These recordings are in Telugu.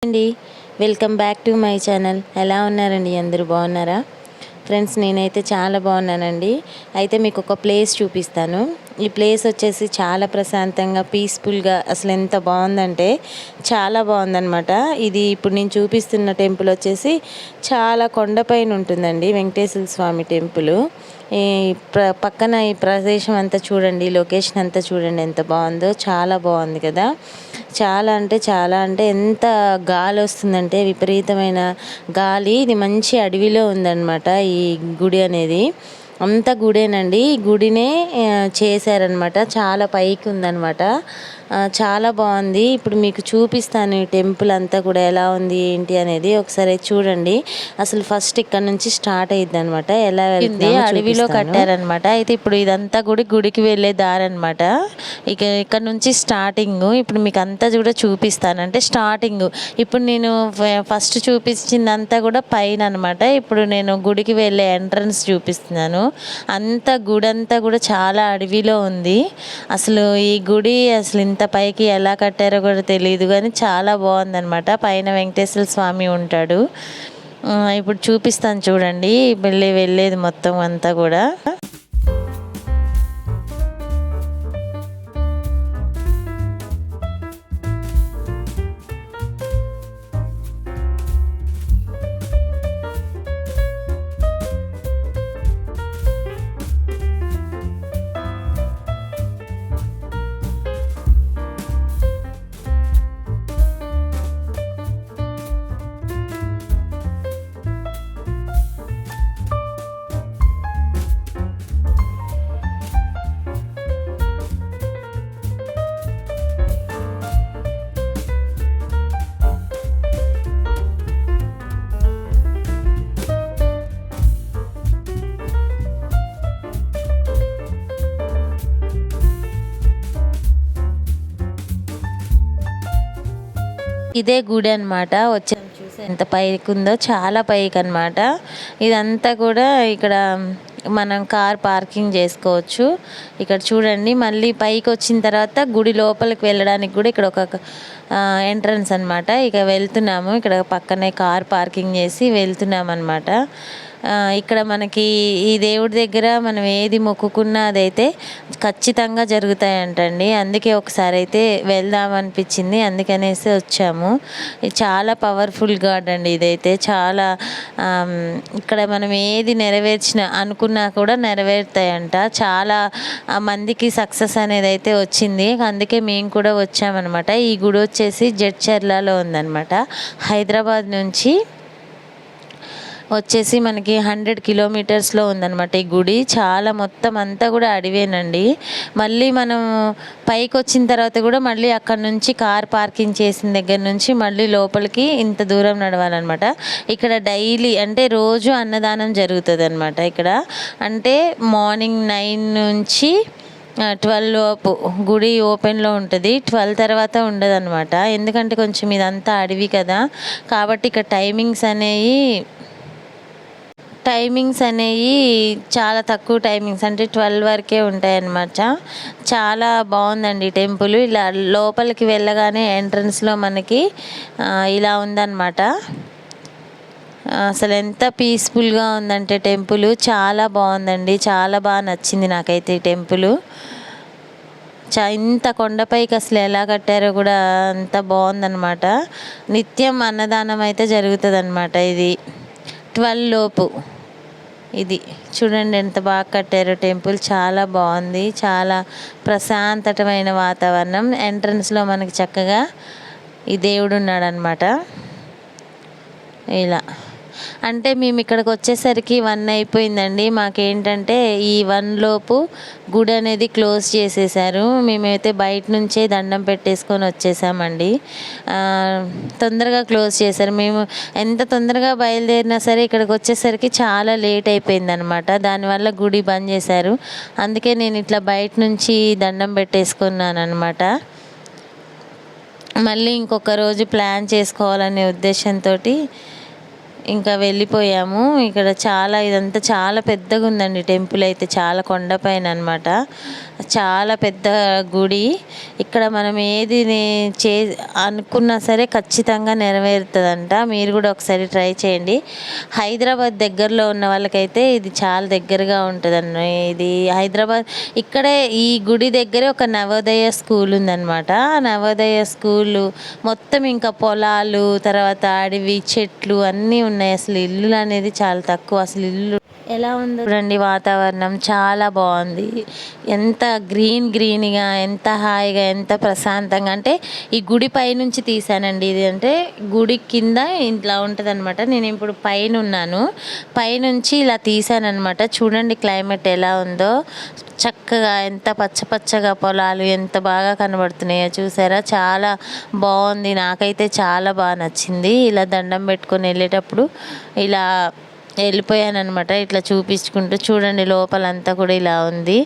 అండి, welcome back to my channel. ఎలా ఉన్నారండి? అందరూ బాగున్నారా? ఫ్రెండ్స్, నేనైతే చాలా బాగున్నానండి. అయితే మీకు ఒక ప్లేస్ చూపిస్తాను. ఈ ప్లేస్ వచ్చేసి చాలా ప్రశాంతంగా, పీస్ఫుల్గా, అసలు ఎంత బాగుందంటే చాలా బాగుందనమాట. ఇది ఇప్పుడు నేను చూపిస్తున్న టెంపుల్ వచ్చేసి చాలా కొండపైన ఉంటుందండి, వెంకటేశ్వర స్వామి టెంపుల్. ఈ పక్కన ఈ ప్రదేశం అంతా చూడండి, లొకేషన్ అంతా చూడండి ఎంత బాగుందో. చాలా బాగుంది కదా. చాలా అంటే ఎంత గాలి వస్తుందంటే విపరీతమైన గాలి. ఇది మంచి అడవిలో ఉందన్నమాట ఈ గుడి అనేది. అంత గుడేనండి, ఈ గుడినే చేశారనమాట. చాలా పైకి ఉందన్నమాట. చాలా బాగుంది. ఇప్పుడు మీకు చూపిస్తాను ఈ టెంపుల్ అంతా కూడా ఎలా ఉంది ఏంటి అనేది. ఒకసారి చూడండి. అసలు ఫస్ట్ ఇక్కడ నుంచి స్టార్ట్ అయ్యిద్ది అనమాట. ఎలా వెళ్తుంది, అడవిలో కట్టారనమాట. అయితే ఇప్పుడు ఇదంతా గుడికి వెళ్ళే దారి అనమాట. ఇక్కడ నుంచి స్టార్టింగ్. ఇప్పుడు మీకు అంతా కూడా చూపిస్తాను. అంటే స్టార్టింగ్ ఇప్పుడు నేను ఫస్ట్ చూపించిందంతా కూడా పైన అనమాట. ఇప్పుడు నేను గుడికి వెళ్ళే ఎంట్రన్స్ చూపిస్తున్నాను. గుడి అంతా కూడా చాలా అడవిలో ఉంది. అసలు ఈ గుడి అసలు ఇంత పైకి ఎలా కట్టారో కూడా తెలియదు, కానీ చాలా బాగుందన్నమాట. పైన వెంకటేశ్వర స్వామి ఉంటాడు. ఇప్పుడు చూపిస్తాను చూడండి, వెళ్ళేది మొత్తం అంతా కూడా. ఇదే గుడి అనమాట. వచ్చాము చూసి ఎంత పైకి ఉందో, చాలా పైకి అనమాట. ఇదంతా కూడా ఇక్కడ మనం కార్ పార్కింగ్ చేసుకోవచ్చు. ఇక్కడ చూడండి, మళ్ళీ పైకి వచ్చిన తర్వాత గుడి లోపలికి వెళ్ళడానికి కూడా ఇక్కడ ఒక ఎంట్రన్స్ అనమాట. ఇక వెళ్తున్నాము. ఇక్కడ పక్కనే కార్ పార్కింగ్ చేసి వెళ్తున్నాం అనమాట. ఇక్కడ మనకి ఈ దేవుడి దగ్గర మనం ఏది మొక్కుకున్నా అదైతే ఖచ్చితంగా జరుగుతాయంటండి. అందుకే ఒకసారి అయితే వెళ్దాం అనిపించింది, అందుకనేసి వచ్చాము. ఇది చాలా పవర్ఫుల్ గాడ్ అండి. ఇదైతే చాలా ఇక్కడ మనం ఏది అనుకున్నా కూడా నెరవేరుతాయంట. చాలా మందికి సక్సెస్ అనేది అయితే వచ్చింది. అందుకే మేము కూడా వచ్చామన్నమాట. ఈ గుడి వచ్చేసి జడ్చర్లలో ఉందన్నమాట. హైదరాబాద్ నుంచి వచ్చేసి మనకి 100 కిలోమీటర్స్లో ఉందన్నమాట ఈ గుడి. చాలా మొత్తం అంతా కూడా అడివేనండి. మళ్ళీ మనం పైకి వచ్చిన తర్వాత కూడా మళ్ళీ అక్కడ నుంచి కార్ పార్కింగ్ చేసిన దగ్గర నుంచి మళ్ళీ లోపలికి ఇంత దూరం నడవాలన్నమాట. ఇక్కడ డైలీ అంటే రోజు అన్నదానం జరుగుతుంది అనమాట. ఇక్కడ అంటే మార్నింగ్ 9 నుంచి 12 లోపు గుడి ఓపెన్లో ఉంటుంది. 12 తర్వాత ఉండదు అనమాట. ఎందుకంటే కొంచెం ఇదంతా అడవి కదా, కాబట్టి ఇక్కడ టైమింగ్స్ అనేవి చాలా తక్కువ టైమింగ్స్, అంటే 12 వరకే ఉంటాయి అన్నమాట. చాలా బాగుందండి టెంపుల్. ఇలా లోపలికి వెళ్ళగానే ఎంట్రన్స్లో మనకి ఇలా ఉందన్నమాట. అసలు ఎంత పీస్ఫుల్గా ఉందంటే టెంపుల్ చాలా బాగుందండి. చాలా బాగా నచ్చింది నాకైతే ఈ టెంపుల్. ఇంత కొండపైకి అసలు ఎలా కట్టారో కూడా అంత బాగుందన్నమాట. నిత్యం అన్నదానం అయితే జరుగుతుంది అనమాట. ఇది 12 లోపు. ఇది చూడండి ఎంత బాగా కట్టారో టెంపుల్. చాలా బాగుంది. చాలా ప్రశాంతమైన వాతావరణం. ఎంట్రన్స్లో మనకి చక్కగా ఈ దేవుడు ఉన్నాడనమాట. ఇలా అంటే మేము ఇక్కడికి వచ్చేసరికి 1 అయిపోయిందండి. మాకేంటంటే ఈ 1 లోపు గుడి అనేది క్లోజ్ చేసేసారు. మేమైతే బయట నుంచే దండం పెట్టేసుకొని వచ్చేసామండి. తొందరగా క్లోజ్ చేశారు. మేము ఎంత తొందరగా బయలుదేరినా సరే ఇక్కడికి వచ్చేసరికి చాలా లేట్ అయిపోయిందనమాట. దానివల్ల గుడి బంద్ చేశారు. అందుకే నేను ఇట్లా బయట నుంచి దండం పెట్టేసుకున్నాను అనమాట. మళ్ళీ ఇంకొక రోజు ప్లాన్ చేసుకోవాలనే ఉద్దేశంతో ఇంకా వెళ్ళిపోయాము. ఇక్కడ ఇదంతా చాలా పెద్దగా ఉందండి. టెంపుల్ అయితే చాలా కొండపైన అనమాట. చాలా పెద్ద గుడి. ఇక్కడ మనం ఏది అనుకున్నా సరే ఖచ్చితంగా నెరవేరుతుందంట. మీరు కూడా ఒకసారి ట్రై చేయండి. హైదరాబాద్ దగ్గరలో ఉన్న వాళ్ళకైతే ఇది చాలా దగ్గరగా ఉంటుందండి. ఇది హైదరాబాద్ ఇక్కడే ఈ గుడి దగ్గరే ఒక నవోదయ స్కూల్ ఉందన్నమాట. నవోదయ స్కూలు మొత్తం ఇంకా పొలాలు, తర్వాత అడవి, చెట్లు అన్నీ ఉన్నాయి. అసలు ఇల్లు అనేది చాలా తక్కువ. అసలు ఇల్లు ఎలా ఉందో చూడండి. వాతావరణం చాలా బాగుంది. ఎంత గ్రీన్గా, ఎంత హాయిగా, ఎంత ప్రశాంతంగా. అంటే ఈ గుడి పైనుంచి తీసానండి. ఇది అంటే గుడి కింద ఇట్లా ఉంటుంది అనమాట. నేను ఇప్పుడు పైన ఉన్నాను. పైనుంచి ఇలా తీసానమాట. చూడండి క్లైమేట్ ఎలా ఉందో. చక్కగా ఎంత పచ్చగా పొలాలు ఎంత బాగా కనబడుతున్నాయో చూసారా. చాలా బాగుంది. నాకైతే చాలా బాగా నచ్చింది. ఇలా దండం పెట్టుకొని వెళ్ళేటప్పుడు ఇలా వెళ్ళిపోయాను అనమాట. ఇట్లా చూపించుకుంటూ చూడండి లోపలంతా కూడా ఇలా ఉంది.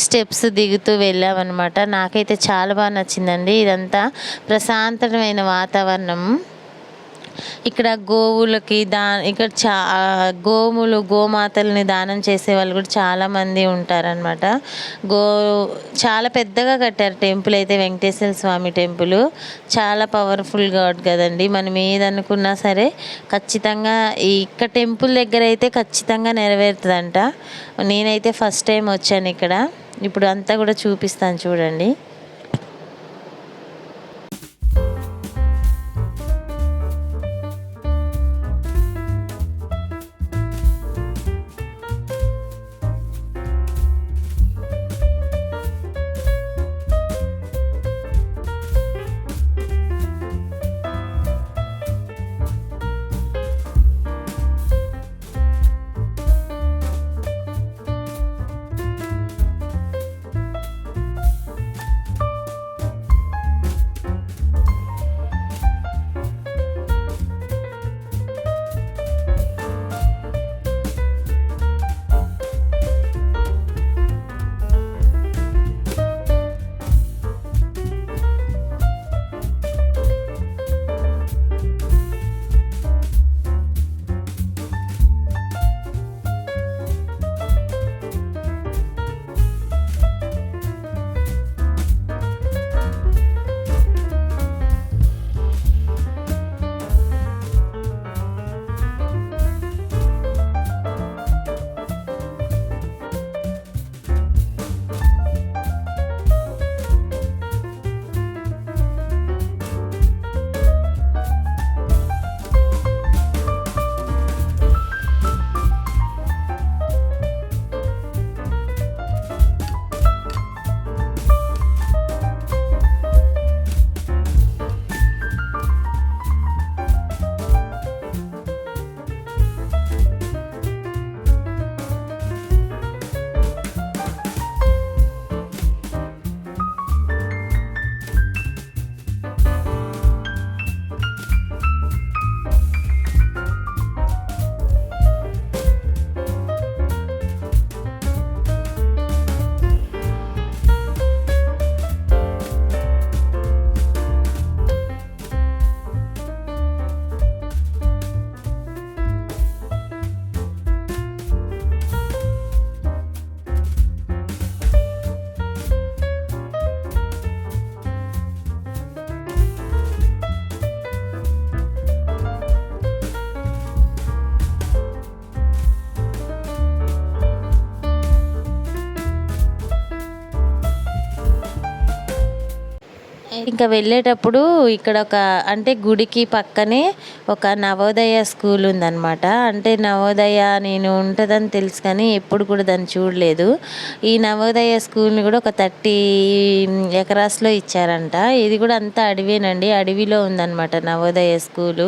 స్టెప్స్ దిగుతూ వెళ్ళామన్నమాట. నాకైతే చాలా బాగా నచ్చిందండి. ఇదంతా ప్రశాంతమైన వాతావరణం. ఇక్కడ గోవులకి ఇక్కడ గోమాతల్ని దానం చేసే వాళ్ళు కూడా చాలామంది ఉంటారనమాట. చాలా పెద్దగా కట్టారు టెంపుల్ అయితే. వెంకటేశ్వర స్వామి టెంపుల్ చాలా పవర్ఫుల్ గాడ్ కదండి. మనం ఏదనుకున్నా సరే ఖచ్చితంగా ఇక్కడ టెంపుల్ దగ్గర అయితే ఖచ్చితంగా నెరవేరుతుందంట. నేనైతే ఫస్ట్ టైం వచ్చాను ఇక్కడ. ఇప్పుడు అంతా కూడా చూపిస్తాను చూడండి. ఇంకా వెళ్ళేటప్పుడు ఇక్కడ అంటే గుడికి పక్కనే ఒక నవోదయ స్కూల్ ఉందన్నమాట. అంటే నవోదయ నేను ఉంటుందని తెలుసు కానీ ఎప్పుడు కూడా దాన్ని చూడలేదు. ఈ నవోదయ స్కూల్ని కూడా ఒక 30 ఎకరాస్లో ఇచ్చారంట. ఇది కూడా అంతా అడవేనండి. అడవిలో ఉందన్నమాట నవోదయ స్కూలు.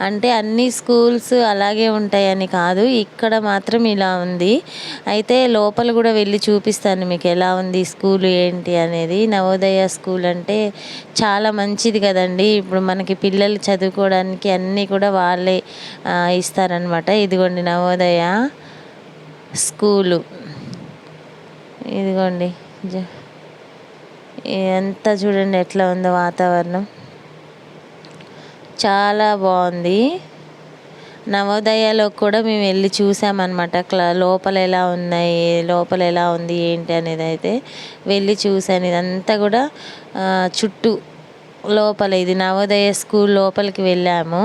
అంటే అన్ని స్కూల్స్ అలాగే ఉంటాయని కాదు, ఇక్కడ మాత్రం ఇలా ఉంది. అయితే లోపల కూడా వెళ్ళి చూపిస్తాను మీకు ఎలా ఉంది స్కూల్ ఏంటి అనేది. నవోదయ స్కూల్ అంటే చాలా మంచిది కదండి. ఇప్పుడు మనకి పిల్లలు చదువుకోవడానికి అన్నీ కూడా వాళ్ళే ఇస్తారనమాట. ఇదిగోండి నవోదయ స్కూలు. ఇదిగోండి ఎంత చూడండి ఎట్లా ఉందో వాతావరణం. చాలా బాగుంది. నవోదయలో కూడా మేము వెళ్ళి చూసామన్నమాట. లోపల ఎలా ఉన్నాయి, లోపల ఎలా ఉంది ఏంటి అనేది అయితే వెళ్ళి చూశాను. ఇదంతా కూడా చుట్టూ లోపల ఇది నవోదయ స్కూల్ లోపలికి వెళ్ళాము.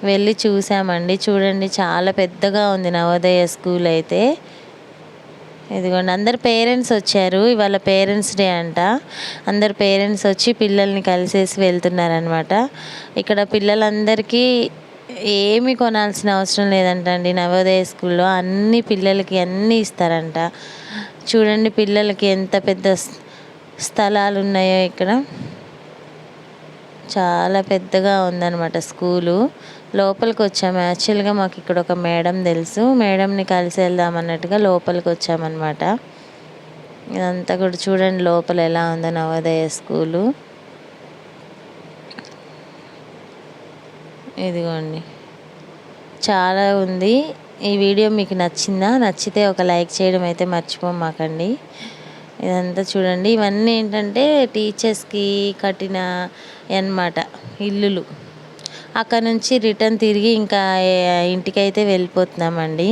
వెళ్ళి చూసామండి. చూడండి చాలా పెద్దగా ఉంది నవోదయ స్కూల్ అయితే. ఇదిగోండి అందరు పేరెంట్స్ వచ్చారు. ఇవాళ పేరెంట్స్ డే అంట. అందరు పేరెంట్స్ వచ్చి పిల్లల్ని కలిసేసి వెళ్తున్నారనమాట. ఇక్కడ పిల్లలందరికీ ఏమి కొనాల్సిన అవసరం లేదంట అండి. నవోదయ స్కూల్లో అన్ని పిల్లలకి అన్నీ ఇస్తారంట. చూడండి పిల్లలకి ఎంత పెద్ద స్థలాలు ఉన్నాయో ఇక్కడ. చాలా పెద్దగా ఉందన్నమాట స్కూలు. లోపలికి వచ్చాము. యాక్చువల్గా మాకు ఇక్కడ ఒక మేడం తెలుసు. మేడంని కలిసి వెళ్దాం అన్నట్టుగా లోపలికి వచ్చామన్నమాట. ఇదంతా కూడా చూడండి లోపల ఎలా ఉందో నవోదయ స్కూలు. ఇదిగోండి చాలా ఉంది. ఈ వీడియో మీకు నచ్చిందా? నచ్చితే ఒక లైక్ చేయడం అయితే మర్చిపోమాకండి. ఇదంతా చూడండి. ఇవన్నీ ఏంటంటే టీచర్స్కి కట్టిన అన్నమాట ఇల్లులు. అక్కడ నుంచి రిటర్న్ తిరిగి ఇంకా ఇంటికైతే వెళ్ళిపోతున్నామండి.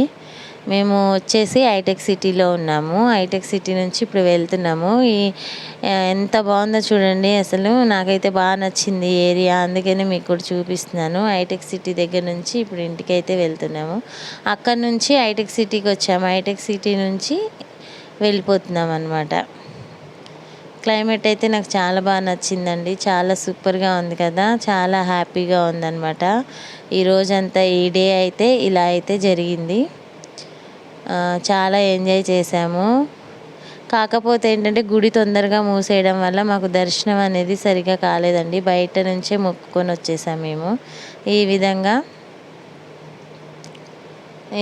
మేము వచ్చేసి హైటెక్ సిటీలో ఉన్నాము. హైటెక్ సిటీ నుంచి ఇప్పుడు వెళ్తున్నాము. ఎంత బాగుందో చూడండి. అసలు నాకైతే బాగా నచ్చింది ఏరియా. అందుకని మీకు కూడా చూపిస్తున్నాను. హైటెక్ సిటీ దగ్గర నుంచి ఇప్పుడు ఇంటికైతే వెళ్తున్నాము. అక్కడ నుంచి హైటెక్ సిటీకి వచ్చాము. హైటెక్ సిటీ నుంచి వెళ్ళిపోతున్నాం అన్నమాట. క్లైమేట్ అయితే నాకు చాలా బాగా నచ్చిందండి. చాలా సూపర్గా ఉంది కదా. చాలా హ్యాపీగా ఉందన్నమాట. ఈరోజంతా ఈ డే అయితే ఇలా అయితే జరిగింది. చాలా ఎంజాయ్ చేసాము. కాకపోతే ఏంటంటే గుడి తొందరగా మూసేయడం వల్ల మాకు దర్శనం అనేది సరిగా కాలేదండి. బయట నుంచే మొక్కుకొని వచ్చేసాము మేము. ఈ విధంగా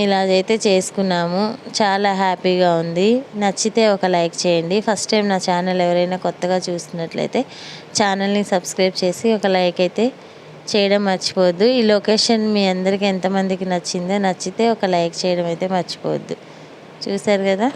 ఇలాగైతే చేసుకున్నాము. చాలా హ్యాపీగా ఉంది. నచ్చితే ఒక లైక్ చేయండి. ఫస్ట్ టైం నా ఛానల్ ఎవరైనా కొత్తగా చూస్తున్నట్లయితే ఛానల్ని సబ్స్క్రైబ్ చేసి ఒక లైక్ అయితే చేయడం మర్చిపోవద్దు. ఈ లొకేషన్ మీ అందరికీ ఎంతమందికి నచ్చిందో, నచ్చితే ఒక లైక్ చేయడం అయితే మర్చిపోవద్దు. చూశారు కదా.